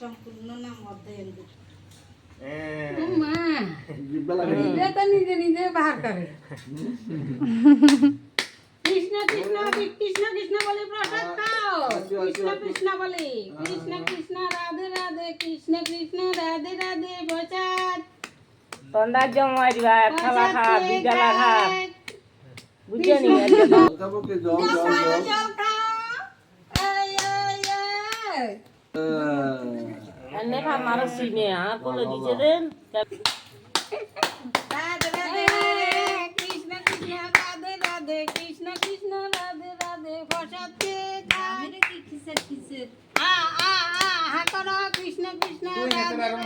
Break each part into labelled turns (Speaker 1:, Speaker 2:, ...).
Speaker 1: সম্পূর্ণ নাম অধ্যয়ন করি।
Speaker 2: মা নিজে তো নিজে নিজে বাহার করে কৃষ্ণ কৃষ্ণ কৃষ্ণ কৃষ্ণ বলে প্রসাদ খাও কৃষ্ণ কৃষ্ণ বলে কৃষ্ণ কৃষ্ণ রাধে রাধে কৃষ্ণ কৃষ্ণ রাধে রাধে প্রসাদ
Speaker 3: তন্দার জমাইবা খালা খা বিদ্যালা খা বুঝে নি এনে খা মারো সিনে আ কোলে দিছে দেন
Speaker 2: রাধে রাধে কৃষ্ণ কৃষ্ণ রাধে রাধে কৃষ্ণ কৃষ্ণ রাধে রাধে প্রসাদ খেয়ে যা
Speaker 1: আমি কি কিসের কিসের
Speaker 2: আ আ আ হা করো কৃষ্ণ কৃষ্ণ রাধে রাধে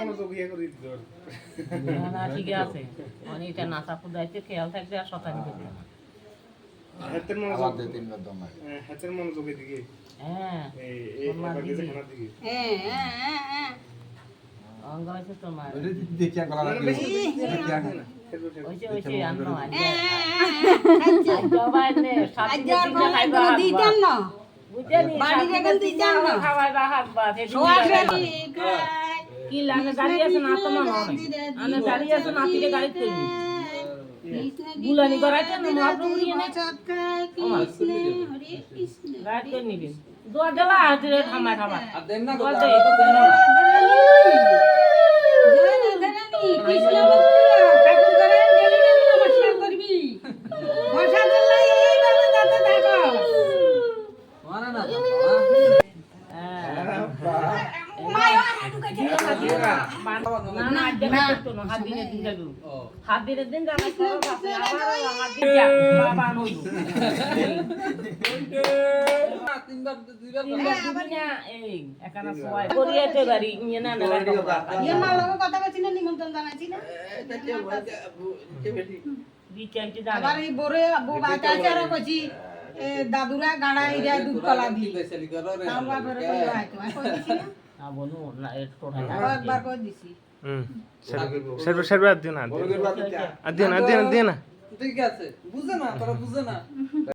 Speaker 3: না ঠিক আছে অনেকটা নাচা ফুদাইতে খেয়াল থাকবে আর শতানি করতে না
Speaker 4: হাতের মনোযোগ দে তিনবার দম মার হাতের মনোযোগ এদিকে
Speaker 3: হ্যাঁ
Speaker 4: এই বাকিতে খানা দিকে
Speaker 2: হ্যাঁ হ্যাঁ হ্যাঁ
Speaker 3: অঙ্গ আছে তোমার
Speaker 5: ওরে দেখিয়া গলা লাগে দেখিয়া
Speaker 3: ওইছে আনো আজ
Speaker 2: আচ্ছা
Speaker 3: জবাই নে সাত
Speaker 2: আজ
Speaker 3: দিন
Speaker 2: আর
Speaker 3: খাইবা
Speaker 2: কোনো দিতাম না
Speaker 3: বুঝে নি
Speaker 2: বাড়ি থেকে দিতাম না
Speaker 3: খাওয়াইবা হাকবা
Speaker 2: সোয়াশালি
Speaker 3: কি লাগে গাড়ি আছে না তোমার নয় আনে গাড়ি আছে না তিরে গাড়ি কইনি বুলানি করাইতে না মহাপ্রভু এনে
Speaker 2: কৃষ্ণ হরে কৃষ্ণ
Speaker 3: গাড়ি করে নিবি দোয়া দেলা হাতে থামা থামা
Speaker 5: আর দেন না
Speaker 3: দোয়া
Speaker 5: কথা
Speaker 3: দে
Speaker 5: তো দেন না
Speaker 2: কৃষ্ণ ঠাকুর করে গেলি নমস্কার করবি ভাষা দিলাই এইভাবে যাতে থাকো
Speaker 5: মানা না
Speaker 3: না না দেখা করতো না হাত দিনে দিন যাবো হাত দিনের দিন জানা করো কাছে আবার আমার দিন যা বাবা নইলো
Speaker 5: তিনবার দুইবার
Speaker 3: এই একানা সবাই করিয়াতে বাড়ি নিয়ে না না
Speaker 2: ইয়ে মা লোক কথা বলছি না নিমন্ত্রণ জানাচ্ছি না
Speaker 3: বিকেলটি জানা
Speaker 2: আবার এই বড়ে বাচ্চা চারা কইছি দাদুরা গাড়া ইরা দুধ কলা দি
Speaker 5: বেশি করো রে
Speaker 2: তাও আবার কই হয়তো কই দিছি না
Speaker 3: না বনু না এর টোটা
Speaker 2: একবার কই দিছি
Speaker 4: सर्व अध्ययन
Speaker 5: বড় করে বাদ
Speaker 4: अध्ययन अध्ययन अध्ययन
Speaker 5: ঠিক আছে বুঝে না তোরা বুঝে না